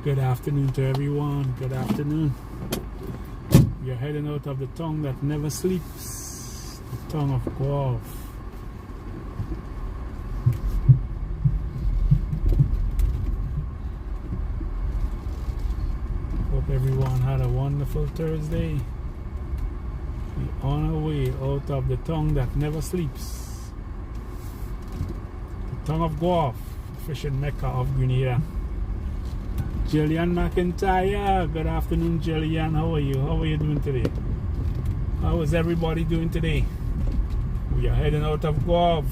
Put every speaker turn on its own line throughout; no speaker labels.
Good afternoon to everyone. Good afternoon. We are heading out of the tongue that never sleeps, the tongue of Guelph. Hope everyone had a wonderful Thursday. We on our way out of the tongue that never sleeps, the tongue of Guelph, fishing mecca of Grenada. Jillian McIntyre, good afternoon, Jillian. How are you? How are you doing today? How is everybody doing today? We are heading out of Guelph.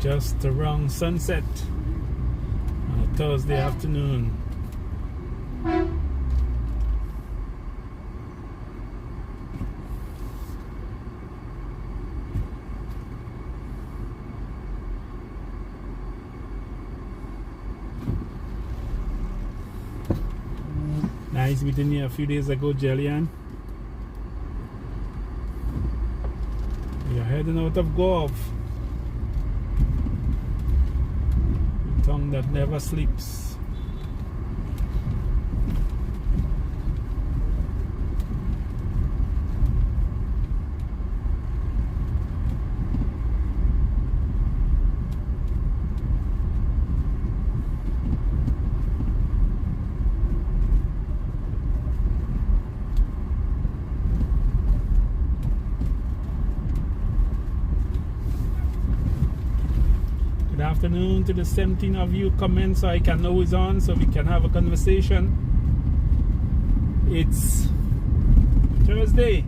Just around sunset on a Thursday afternoon. Nice meeting you a few days ago, Jillian. We are heading out of Guelph. Tongue that never sleeps. Good afternoon to the 17 of you. Comment so I can know who's on, so we can have a conversation. It's Thursday.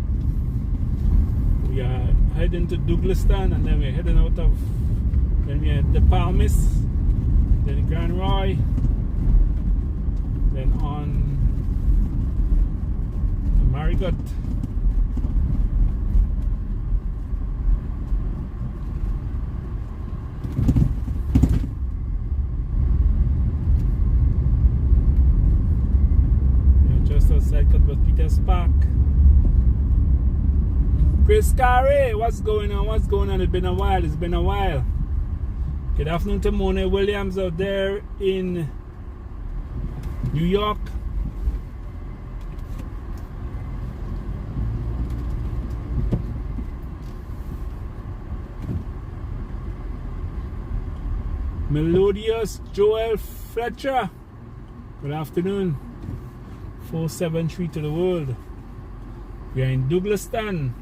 We are heading to Douglaston, and then we're heading out of, then we're at the Palmis, then Grand Roy, then on the Marigot. Outside Cuthbert Peters Park. Chris Carey, what's going on? What's going on? It's been a while. It's been a while. Good afternoon to Mona Williams out there in New York. Melodious Joel Fletcher. Good afternoon. 473 to the world. We are in Douglaston.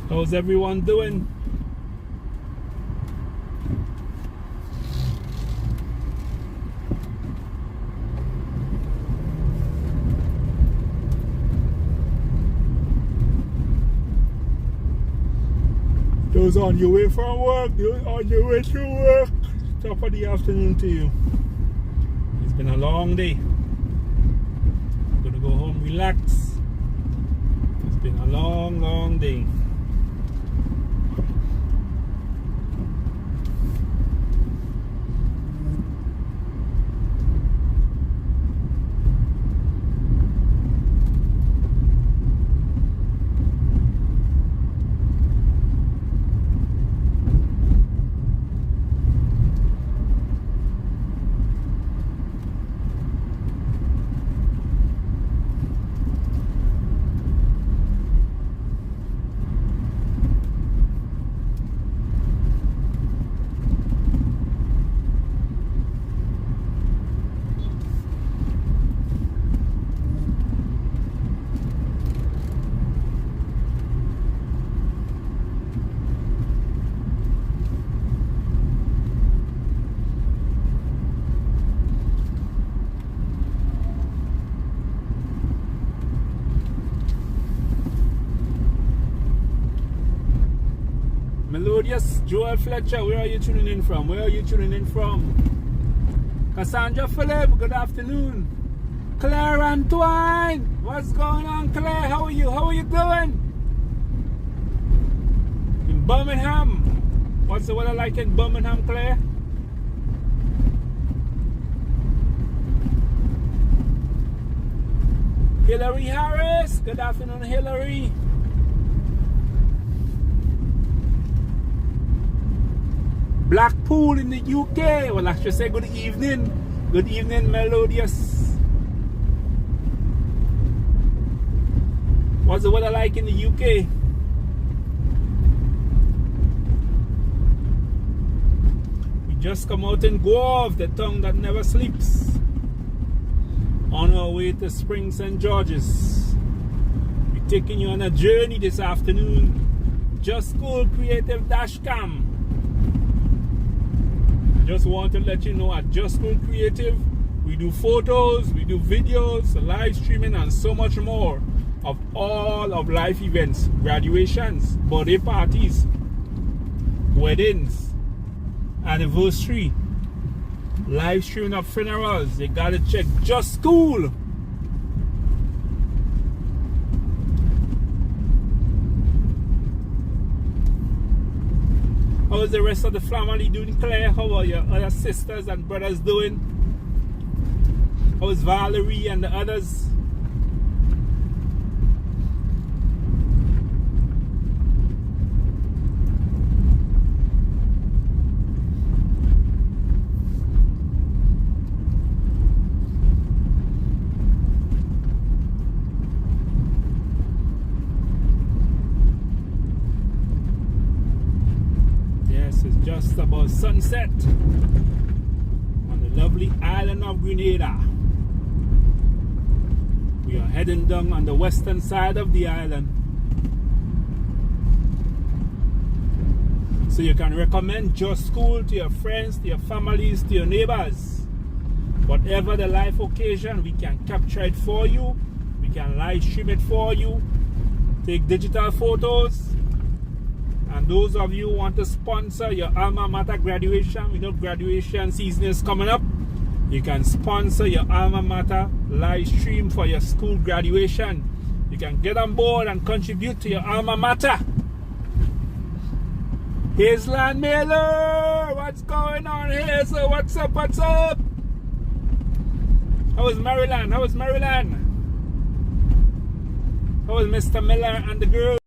How's everyone doing? Those on your way from work, those on your way to work. Top of the afternoon to you. It's been a long day. I'm gonna go home, relax. It's been a long, long day. Melodious Joel Fletcher, where are you tuning in from? Where are you tuning in from? Cassandra Phillip, good afternoon. Claire Antoine, what's going on, Claire? How are you? How are you doing? In Birmingham, what's the weather like in Birmingham, Claire? Hillary Harris, good afternoon, Hillary. Blackpool in the UK. Well, I should say good evening. Good evening, Melodious. What's the weather like in the UK? We just come out in Guave, the tongue that never sleeps. On our way to Spring St. George's. We're taking you on a journey this afternoon. Just School Creative Dashcam. Just want to let you know at Just School Creative, we do photos, we do videos, live streaming, and so much more of all of life events, graduations, birthday parties, weddings, anniversary, live streaming of funerals. You gotta check Just School. How is the rest of the family doing, Claire? How are your other sisters and brothers doing? How is Valerie and the others? It's just about sunset on the lovely island of Grenada. We are heading down on the western side of the island, so you can recommend Just School to your friends, to your families, to your neighbors. Whatever the life occasion, we can capture it for you, we can live stream it for you, take digital photos. And those of you who want to sponsor your alma mater graduation, we know graduation season is coming up. You can sponsor your alma mater live stream for your school graduation. You can get on board and contribute to your alma mater. Hazelland Mailer, what's going on, Hazel? What's up? What's up? How is Maryland? How is Maryland? How is Mr. Miller and the girls?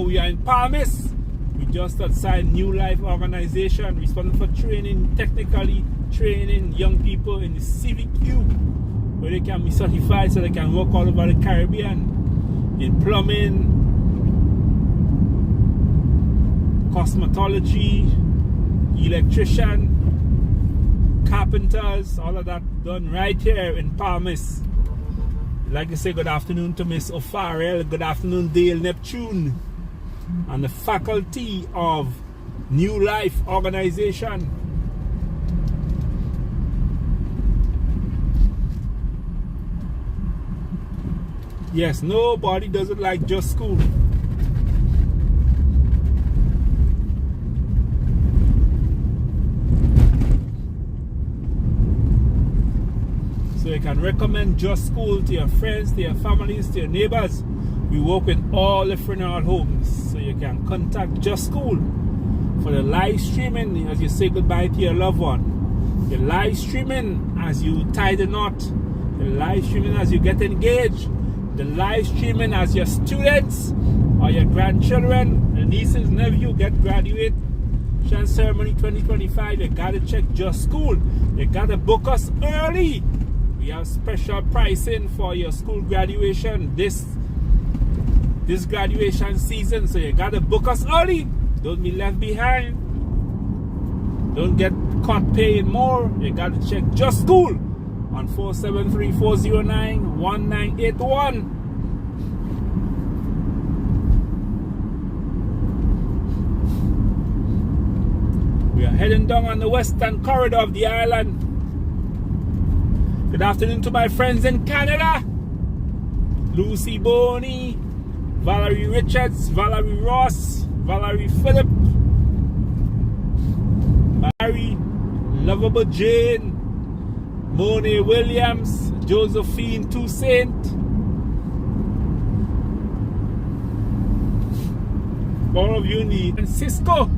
We are in Palmis. We just outside New Life Organization, responsible for training, technically training young people in the CVQ, where they can be certified so they can work all over the Caribbean in plumbing, cosmetology, electrician, carpenters, all of that done right here in Palmis. I'd like to say good afternoon to Miss O'Farrell, good afternoon Dale Neptune, and the faculty of New Life Organization. Yes, nobody does it like just school. So you can recommend Just School to your friends, to your families, to your neighbors. We work with all the funeral homes, so you can contact Just School for the live streaming as you say goodbye to your loved one, the live streaming as you tie the knot, the live streaming as you get engaged, the live streaming as your students or your grandchildren, the nieces, nephew get graduate ceremony 2025. You gotta check Just School. You gotta book us early. We have special pricing for your school graduation this graduation season, so you gotta book us early. Don't be left behind. Don't get caught paying more. You gotta check Just School on 473-409-1981. We are heading down on the western corridor of the island. Good afternoon to my friends in Canada. Lucy Boney, Valerie Richards, Valerie Ross, Valerie Phillip, Mary, Lovable Jane, Monet Williams, Josephine Toussaint, all of you in the Francisco.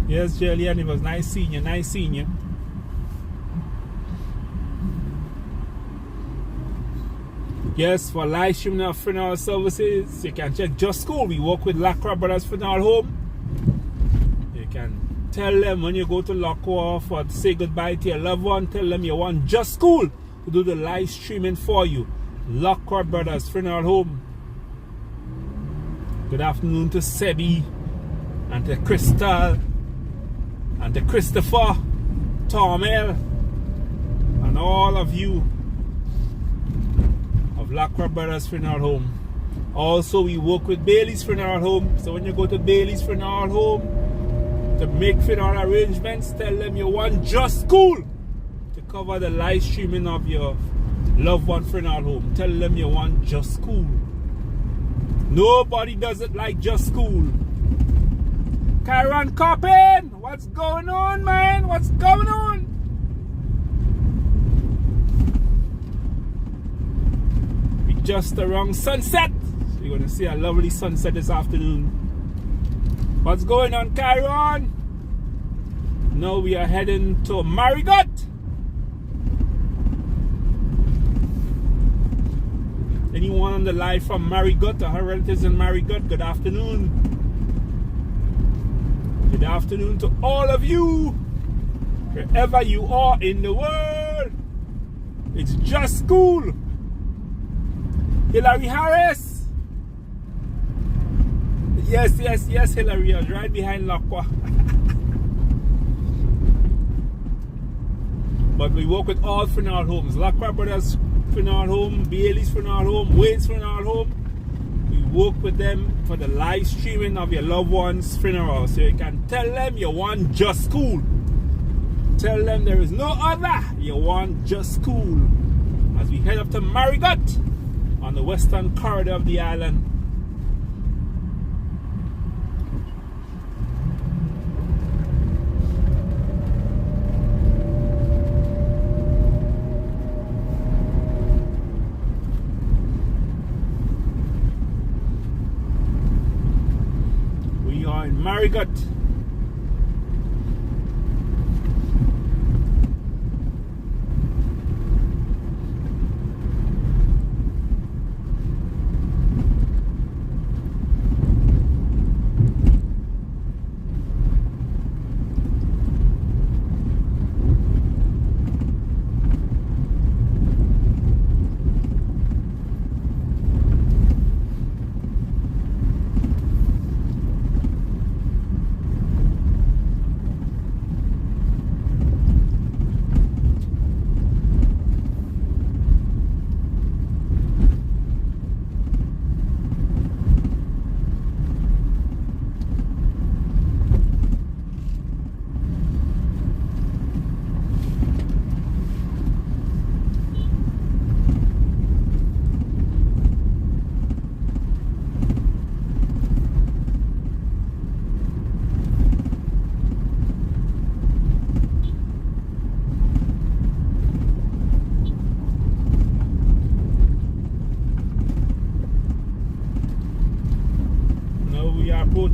Yes, Jillian, it was nice seeing you, nice seeing you. Yes, for live streaming of funeral services, you can check Just School. We work with Lacroix Brothers Funeral Home. You can tell them when you go to Lacroix for to say goodbye to your loved one, tell them you want Just School to do the live streaming for you. Lacroix Brothers Funeral Home. Good afternoon to Sebi and to Crystal and to Christopher, Tomel, and all of you of Lacroix Brothers Funeral Home. Also, we work with Bailey's Funeral Home. So when you go to Bailey's Funeral Home to make funeral arrangements, tell them you want Just School to cover the live streaming of your loved one funeral home. Tell them you want Just School. Nobody does it like Just School. Kyron Coppin, what's going on, man? What's going on? We just around sunset. So you're going to see a lovely sunset this afternoon. What's going on, Kyron? Now we are heading to Marigot. Anyone on the live from Marigot or her relatives in Marigot, good afternoon. Good afternoon to all of you, wherever you are in the world. It's Just School. Hillary Harris. Yes, Hillary. I was right behind Lacroix. But we work with all funeral homes. Lacroix Brothers Funeral Home, Bailey's Funeral Home, Wade's Funeral Home. We work with them for the live streaming of your loved one's funeral. So you can tell them you want Just School. Tell them there is no other. You want Just School. As we head up to Marigot on the western corridor of the island. Marigot.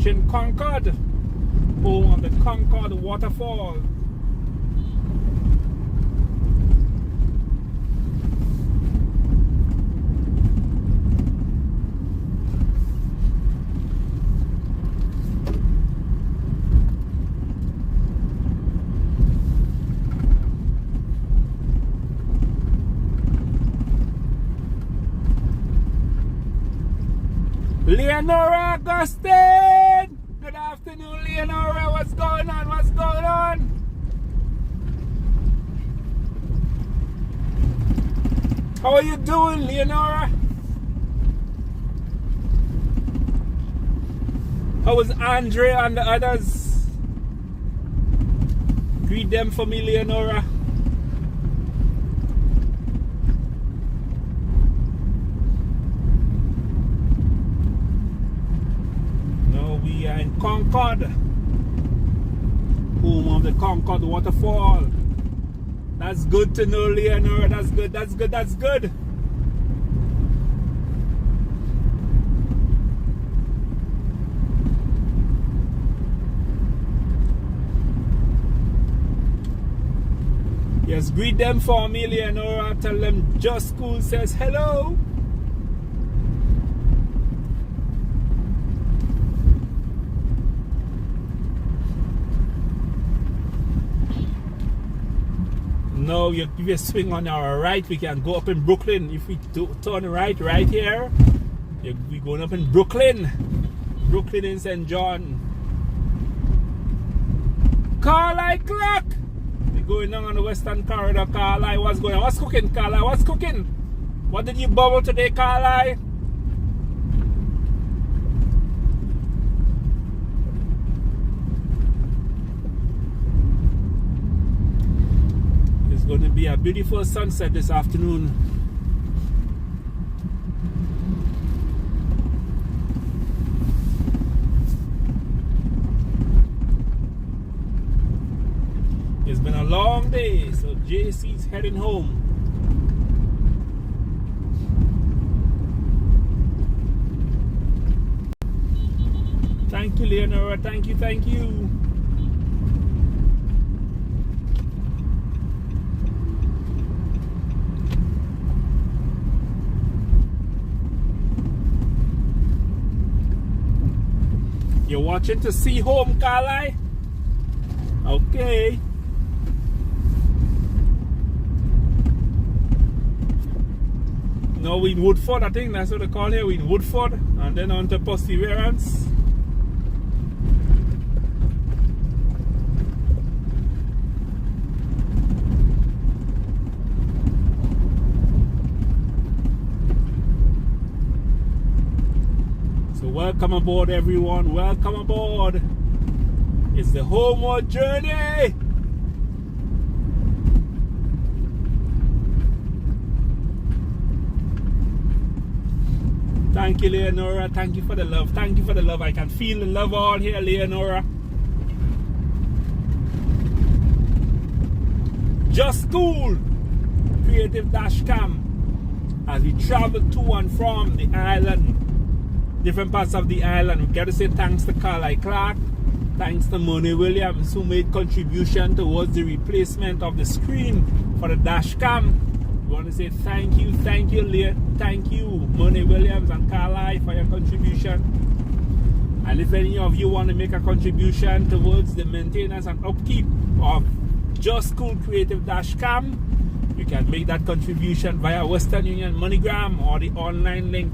reaching Concord, home of the Concord Waterfall. Leonora Augustine! Good afternoon, Leonora. What's going on? What's going on? How are you doing, Leonora? How is Andre and the others? Greet them for me, Leonora. We are in Concord, home of the Concord Waterfall. That's good to know, Leonora. That's good, that's good, that's good. Yes, greet them for me, Leonora. Tell them Just School says hello. Now, if you swing on our right, we can go up in Brooklyn. If we turn right here, we're going up in Brooklyn. Brooklyn in St. John. Carlisle Clock! We're going down on the Western Corridor, Carlisle. What's going on? What's cooking, Carlisle? What's cooking? What did you bubble today, Carlisle? It's going to be a beautiful sunset this afternoon. It's been a long day, so JC's heading home. Thank you, Leonora. Thank you, thank you. You're watching to see home, Carlisle? Okay. Now we in Woodford, I think that's what they call here. We in Woodford, and then on to Perseverance. Welcome aboard, everyone. Welcome aboard. It's the homeward journey. Thank you, Leonora. Thank you for the love. Thank you for the love. I can feel the love all here, Leonora. Just School Creative Dashcam as we travel to and from the island. Different parts of the island. We got to say thanks to Carlisle Clark, thanks to Money Williams, who made contribution towards the replacement of the screen for the dash cam. We want to say thank you, Leah, thank you, Money Williams and Carlisle, for your contribution. And if any of you want to make a contribution towards the maintenance and upkeep of Just School Creative Dash Cam, you can make that contribution via Western Union MoneyGram or the online link.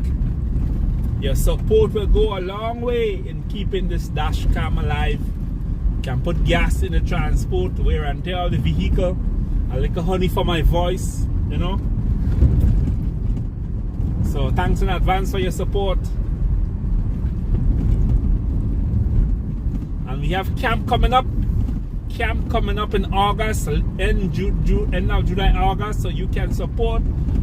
Your support will go a long way in keeping this dash cam alive. You can put gas in the transport, wear and tear of the vehicle, a little honey for my voice, you know. So thanks in advance for your support. And we have camp coming up. Camp coming up in August, end of July, August, so you can support.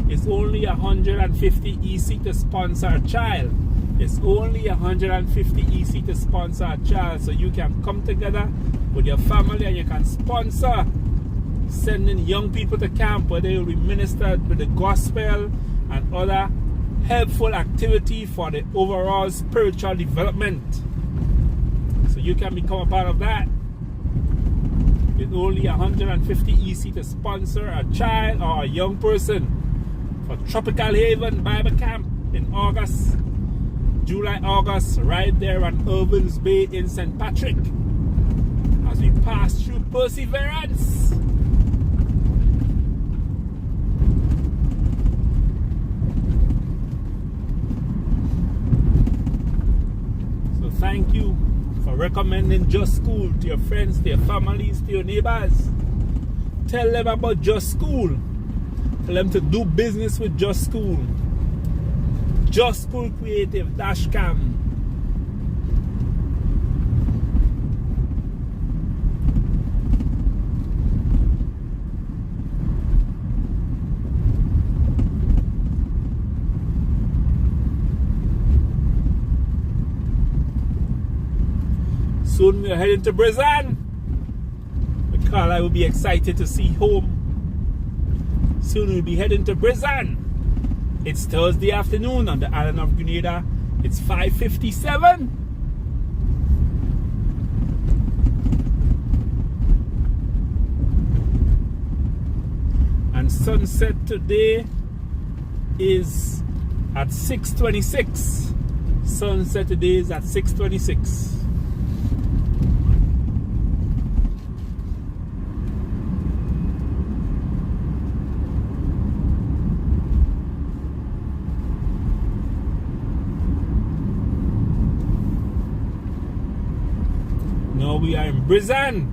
It's only 150 EC to sponsor a child. It's only 150 EC to sponsor a child, so you can come together with your family and you can sponsor sending young people to camp where they will be ministered with the gospel and other helpful activity for the overall spiritual development you can become a part of that. With only 150 EC to sponsor a child or a young person for Tropical Haven Bible Camp in August, July, August, right there on Irvins Bay in St. Patrick, as we pass through Perseverance. So thank you for recommending Just School to your friends, to your families, to your neighbors. Tell them about Just School. Tell them to do business with Just School. Just School Creative Dashcam. Soon we're heading to Brizan. Carla will be excited to see home. Soon we'll be heading to Brizan. It's Thursday afternoon on the island of Grenada. It's 5:57. And sunset today is at 6:26. Sunset today is at 6:26. Now we are in Brizan.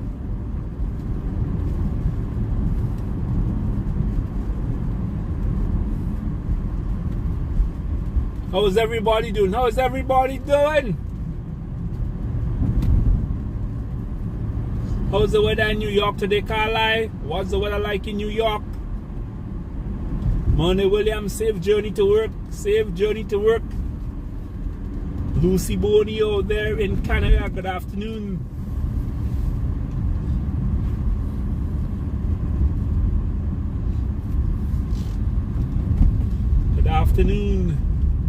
How's everybody doing? How's everybody doing? How's the weather in New York today, Carlisle? What's the weather like in New York? Money Williams, safe journey to work. Safe journey to work. Lucy Boney out there in Canada, good afternoon. Good afternoon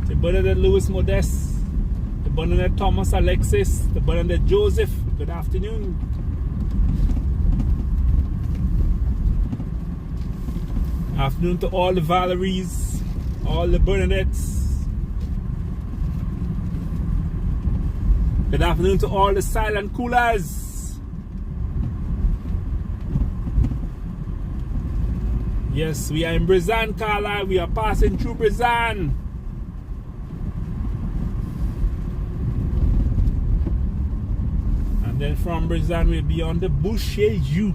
to Bernadette Lewis Modest, to Bernadette Thomas Alexis, to Bernadette Joseph. Good afternoon. Afternoon to all the Valeries, all the Bernadettes. Good afternoon to all the silent coolers. Yes, we are in Brizan, Carlisle. We are passing through Brizan. And then from Brizan we'll be on the Boucher-U.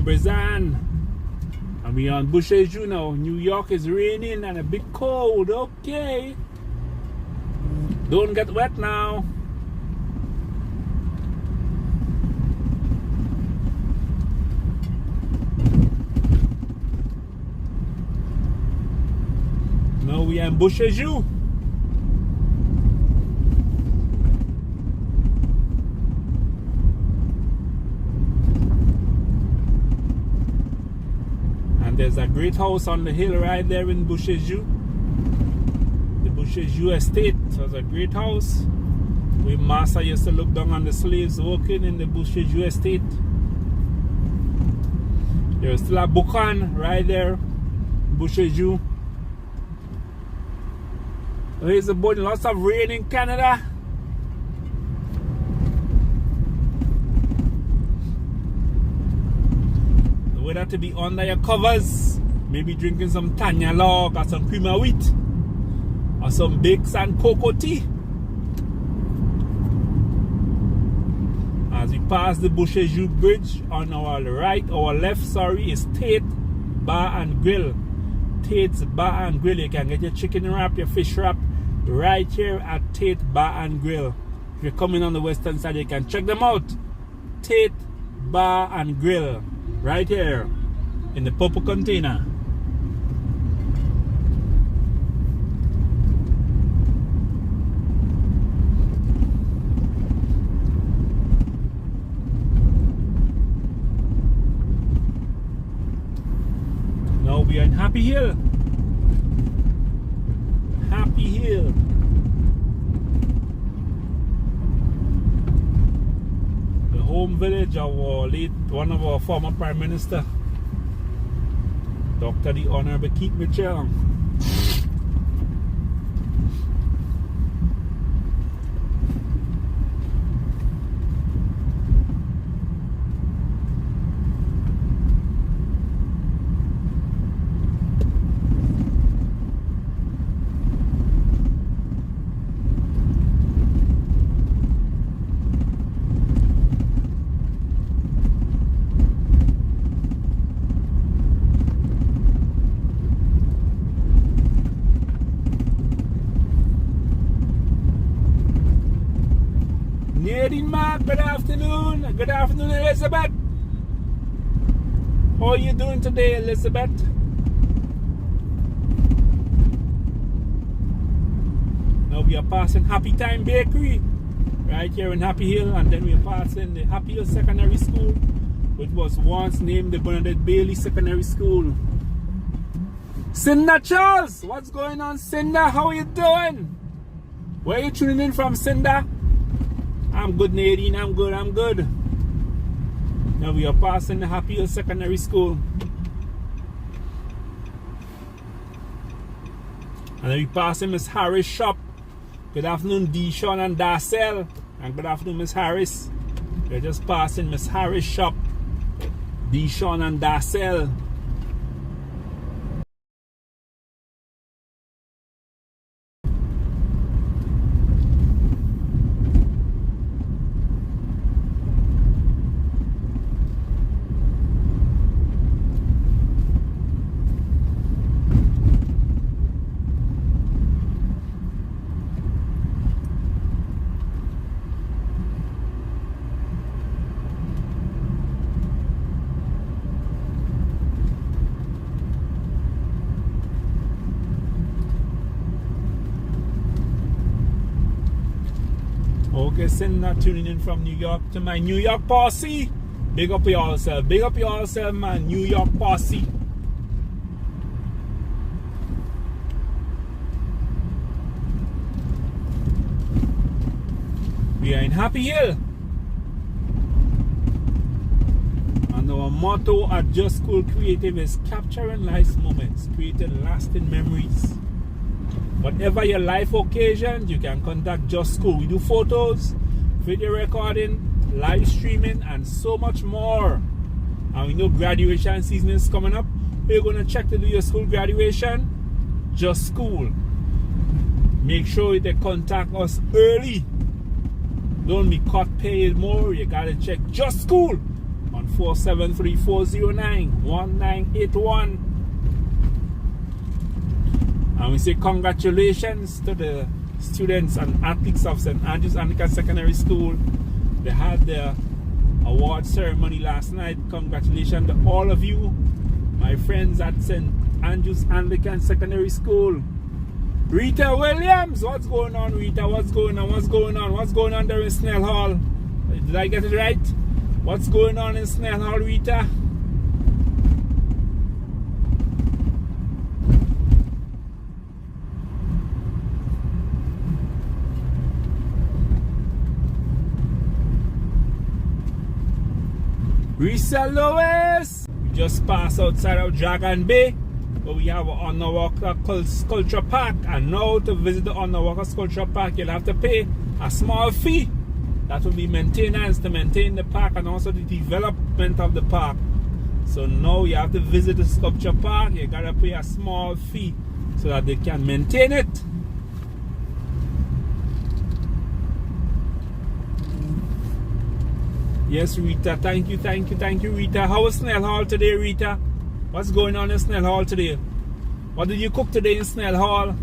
Brizan, and we on Boucher-U now. New York is raining and a bit cold. Okay, don't get wet now. Now we are in Boucher-U. There's a great house on the hill right there in Boucher-U. The Boucher-U estate was a great house. We Massa used to look down on the slaves working in the Boucher-U estate. There's still a Buchan right there, Boucher-U. There's about lots of rain in Canada. Weather to be under your covers, maybe drinking some Tanya log or some cream of wheat or some bakes and cocoa tea. pass the Boucherjou Bridge, on our left, is Tate Bar and Grill. Tate's Bar and Grill. You can get your chicken wrap, your fish wrap right here at Tate Bar and Grill. If you're coming on the western side, you can check them out. Tate Bar and Grill, right here in the purple container. Now we are in Happy Hill. Happy Hill. The home village of one of our former Prime Minister, Dr. the Honorable Keith Mitchell. Nadine Mark, good afternoon. Good afternoon, Elizabeth. How are you doing today, Elizabeth? Now we are passing Happy Time Bakery right here in Happy Hill, and then we are passing the Happy Hill Secondary School, which was once named the Bernadette Bailey Secondary School. Cinda Charles, what's going on, Cinda? How are you doing? Where are you tuning in from, Cinda? I'm good, Nadine. I'm good. Now we are passing the Happy Hill Secondary School. And then we passing Miss Harris' shop. Good afternoon, Deshawn and Darcel. And good afternoon, Miss Harris. We're just passing Miss Harris' shop. Deshawn and Darcel. Okay, Cinda tuning in from New York to my New York posse. Big up yourself. Big up yourself, my New York posse. We are in Happy Hill. And our motto at Just School Creative is capturing life's moments, creating lasting memories. Whatever your life occasion, you can contact Just School. We do photos, video recording, live streaming, and so much more. And we know graduation season is coming up. We're going to check to do your school graduation. Just School. Make sure they contact us early. Don't be caught paying more. You got to check Just School on 473-409-1981. And we say congratulations to the students and athletes of St. Andrews Anglican Secondary School. They had their award ceremony last night. Congratulations to all of you, my friends at St. Andrews Anglican Secondary School. Rita Williams, what's going on, Rita? What's going on? What's going on? What's going on there in Snell Hall? Did I get it right? What's going on in Snell Hall, Rita? Risa Lewis! We just passed outside of Dragon Bay, where we have an Underwater Sculpture Park. And now to visit the Underwater Sculpture Park, you'll have to pay a small fee. That will be maintenance to maintain the park and also the development of the park. So now you have to visit the sculpture park. You gotta pay a small fee so that they can maintain it. Yes, Rita. Thank you, Rita. How was Snell Hall today, Rita? What's going on in Snell Hall today? What did you cook today in Snell Hall?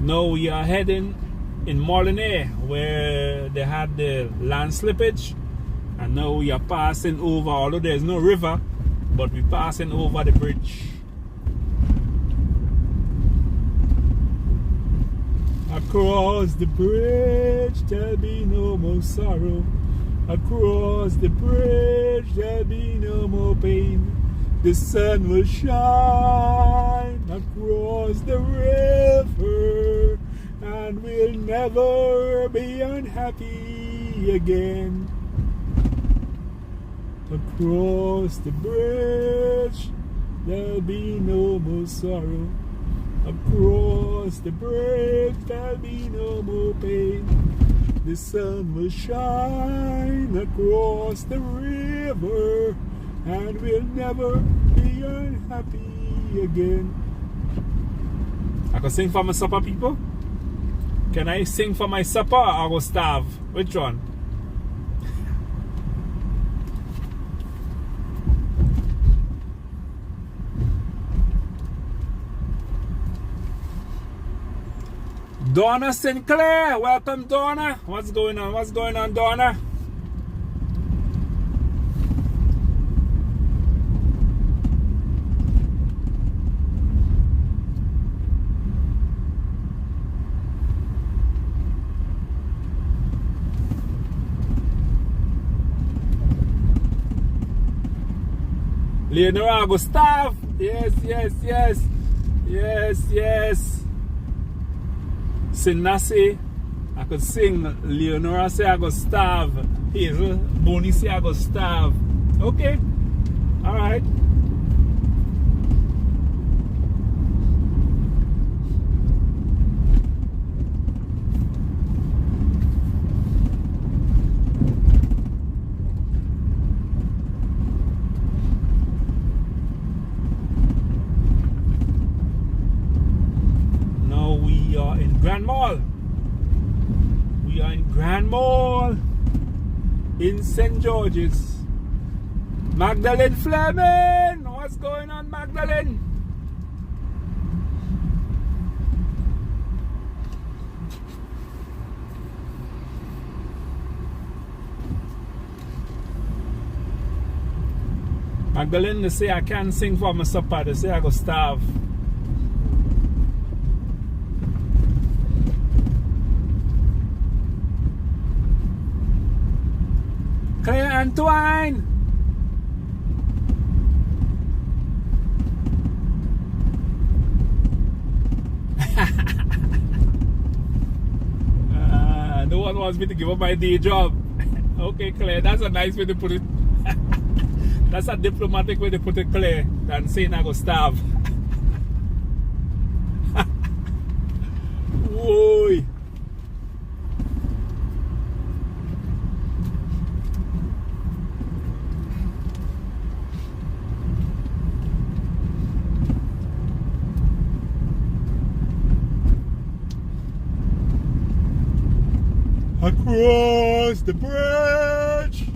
No, we are heading in Molineux, where they had the land slippage, and now we are passing over, although there's no river, but we're passing over the bridge. Across the bridge there'll be no more sorrow. Across the bridge there'll be no more pain. The sun will shine across the river, and we'll never be unhappy again. Across the bridge there'll be no more sorrow. Across the bridge there'll be no more pain. The sun will shine across the river, and we'll never be unhappy again. I can sing for my supper, people? Can I sing for my supper or I will starve? Which one? Donna Sinclair, welcome Donna. What's going on? What's going on, Donna? Leonora Gustav. Yes. Sinasi, I could sing. Leonora say I go starve. Hazel, Bonnie say I go starve. Okay, alright. Grand Mall. We are in Grand Mall in St. George's. Magdalene Fleming, what's going on, Magdalene? Magdalene, they say I can't sing for my supper. They say I go starve. Claire Antoine. No one wants me to give up my day job. Okay, Claire, that's a nice way to put it. That's a diplomatic way to put it, Claire, than saying I go starve. Whoa. Across the bridge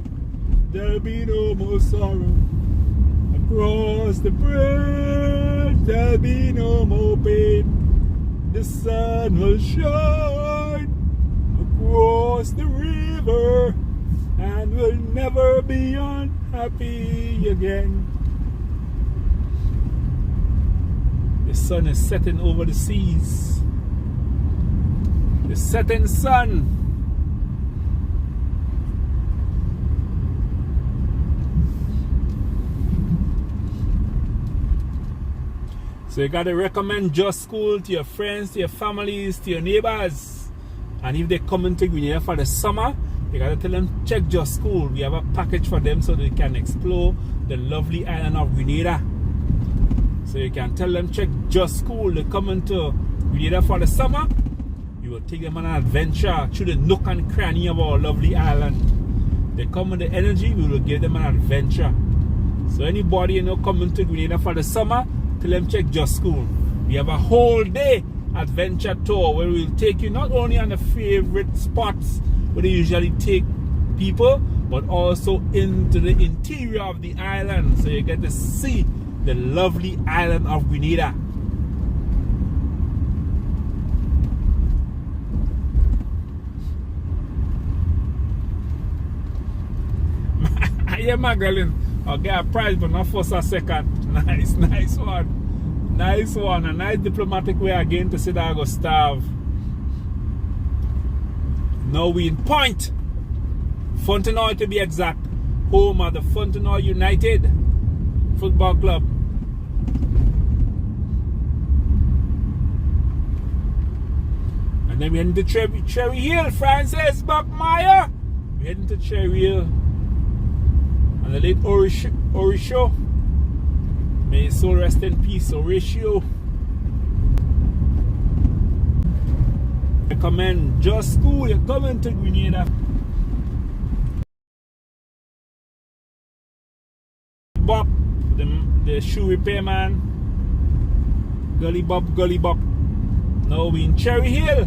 there'll be no more sorrow. Across the bridge there'll be no more pain. The sun will shine across the river, and we'll never be unhappy again. The sun is setting over the seas. The setting sun. So you got to recommend Just School to your friends, to your families, to your neighbors. And if they come into Grenada for the summer, you got to tell them, check Just School. We have a package for them so they can explore the lovely island of Grenada. So you can tell them, check Just School. They come into Grenada for the summer. You will take them on an adventure through the nook and cranny of our lovely island. They come with the energy, we will give them an adventure. So anybody coming to Grenada for the summer, tell them check Just School. We have a whole day adventure tour where we'll take you not only on the favorite spots where they usually take people, but also into the interior of the island, so you get to see the lovely island of Grenada. Yeah, Magdalene, I'll get a prize, but not first or second. Nice one. Nice one. A nice diplomatic way again to say that I go starve. Now we in Point, Fontenoy to be exact, home of the Fontenoy United Football Club. And then we heading to Cherry Hill, Francis Buckmeyer. We heading to Cherry Hill. And the late Orisho, may his soul rest in peace, Horatio. Recommend Just School, you're coming to Grenada. Bob, the shoe repairman. Gully Bob. Now we in Cherry Hill.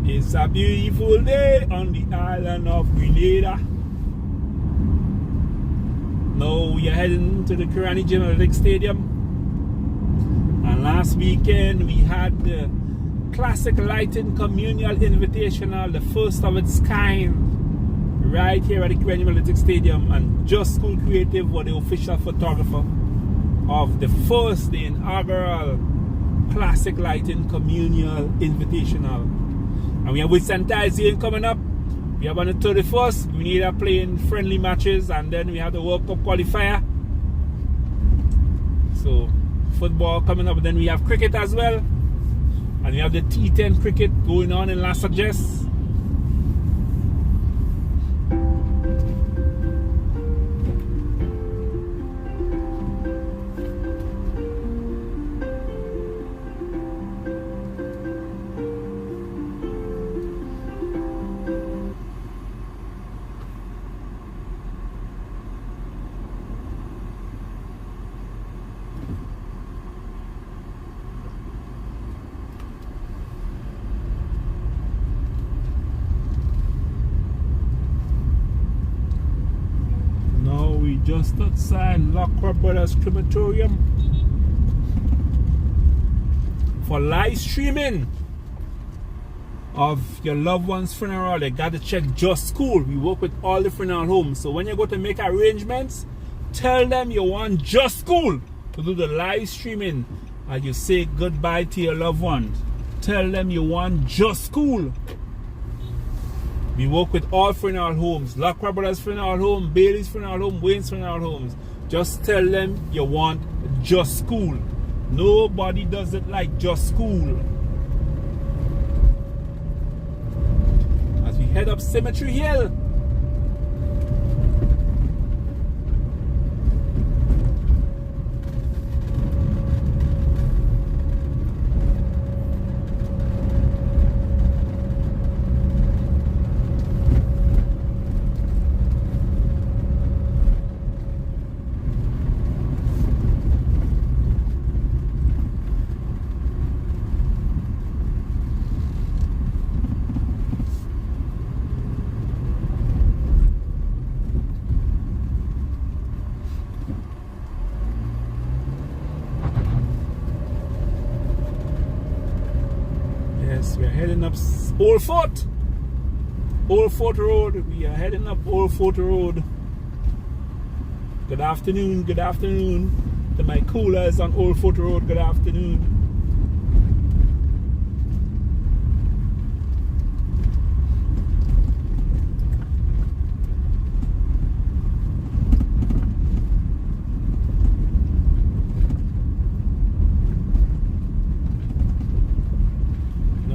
It's a beautiful day on the island of Grenada. Now we are heading to the Carani Gymnastics Stadium. And last weekend we had the Classic Lighting Communal Invitational, the first of its kind, right here at the Carani Gymnastics Stadium. And Just School Creative was the official photographer of the inaugural Classic Lighting Communal Invitational. And we have with Santazian coming up. We have on the 31st, we need playing friendly matches, and then we have the World Cup qualifier. So football coming up, and then we have cricket as well. And we have the T10 cricket going on in Las Sages. Just outside Lockwood Brothers Crematorium for live streaming of your loved one's funeral. They got to check Just School. We work with all the funeral homes, so when you go to make arrangements, tell them you want Just School to do the live streaming as you say goodbye to your loved ones. Tell them you want Just School. We work with all funeral homes, Lockwood Brothers Funeral Home, Bailey's Funeral Home, Wayne's Funeral Homes. Just tell them you want Just School. Nobody does it like Just School. As we head up Cemetery Hill. We are heading up Old Fort Road. We are heading up Old Fort Road. Good afternoon to my coolers on Old Fort Road. Good afternoon.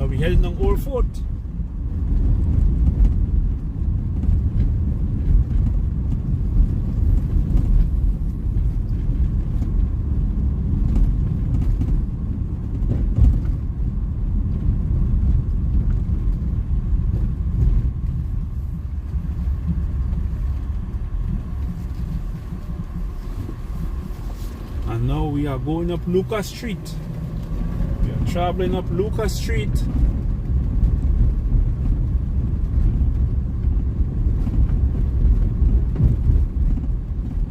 We're heading on Old Fort. we are going up Lucas Street. We are traveling up Lucas Street.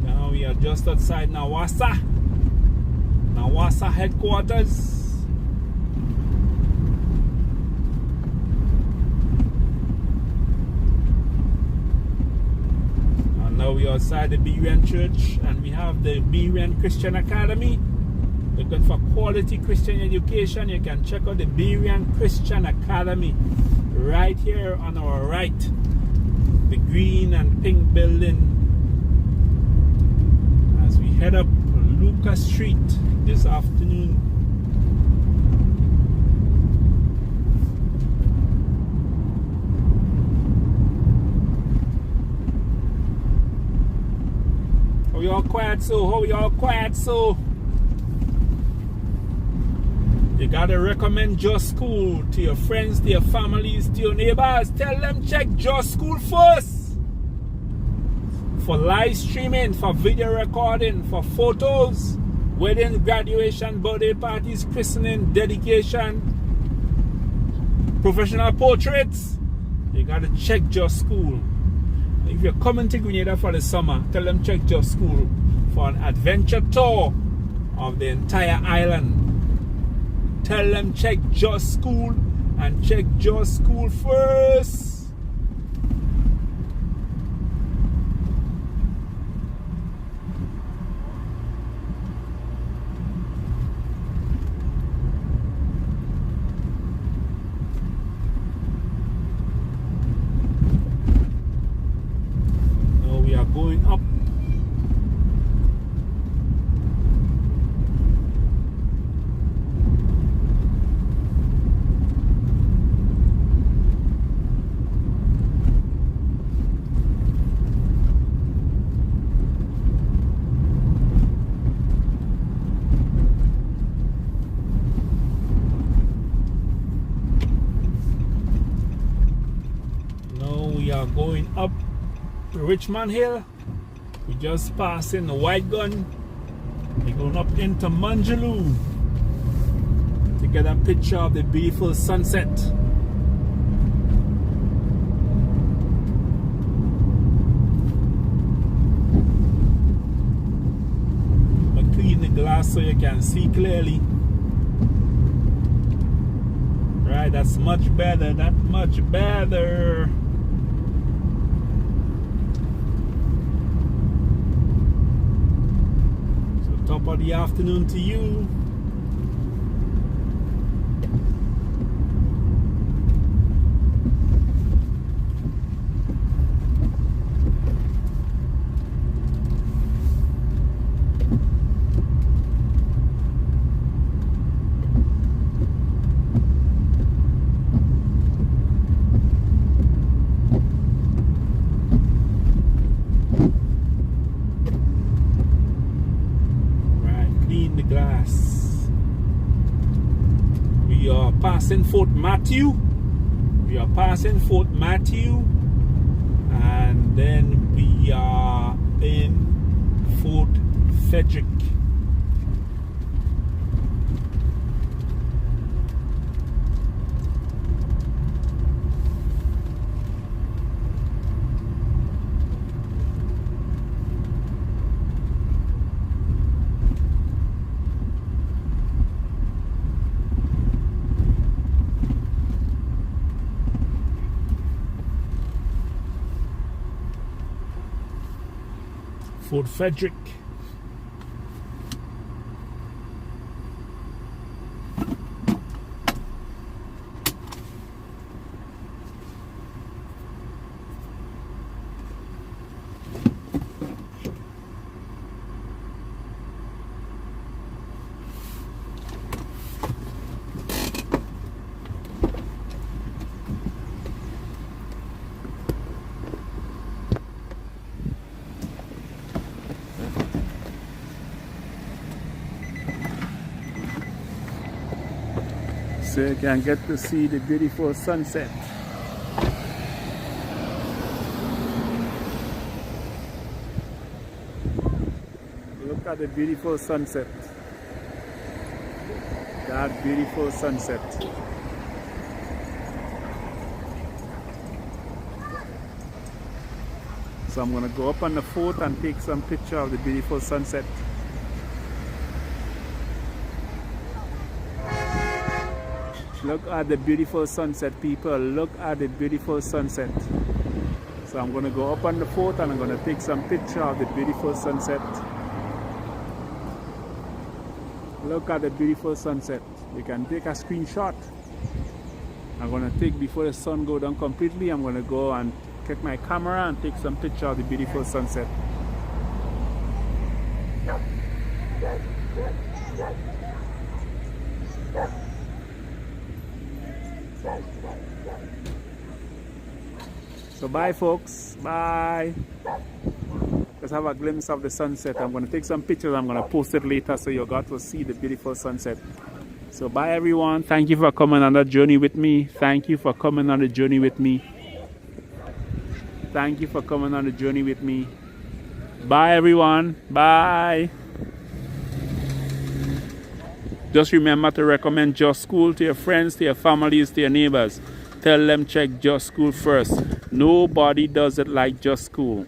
Now we are just outside Nawassa headquarters. Now we are outside the Berean Church, and we have the Berean Christian Academy. Looking for quality Christian education, you can check out the Berean Christian Academy right here on our right. The green and pink building. As we head up Lucas Street this afternoon. How y'all quiet so? How y'all quiet so? You gotta recommend Just School to your friends, to your families, to your neighbors. Tell them check Just School first. For live streaming, for video recording, for photos, wedding, graduation, birthday parties, christening, dedication, professional portraits. You gotta check Just School. If you're coming to Grenada for the summer, tell them check Just School for an adventure tour of the entire island. Tell them check Just School and check Just School first. Now we are going up. We are going up Richmond Hill. We just passing the White Gun. We're going up into Manjaloo to get a picture of the beautiful sunset. But clean the glass so you can see clearly. Right, that's much better, that much better. Top of the afternoon to you. Glass. We are passing Fort Matthew. We are passing Fort Matthew, and then we are in Fort Frederick. Fort Frederick. So you can get to see the beautiful sunset. Look at the beautiful sunset. That beautiful sunset. So I'm gonna go up on the fort and take some picture of the beautiful sunset. Look at the beautiful sunset, people. Look at the beautiful sunset. So I'm gonna go up on the fort and I'm gonna take some picture of the beautiful sunset. Look at the beautiful sunset. You can take a screenshot. I'm gonna take before the sun go down completely. I'm gonna go and take my camera and take some picture of the beautiful sunset. So bye folks, bye. Let's have a glimpse of the sunset. I'm going to take some pictures. I'm going to post it later so you got to see the beautiful sunset. So bye everyone. Thank you for coming on the journey with me. Thank you for coming on the journey with me. Thank you for coming on the journey with me. Bye everyone. Bye. Just remember to recommend Just School to your friends, to your families, to your neighbors. Tell them check Just School first. Nobody does it like Just School.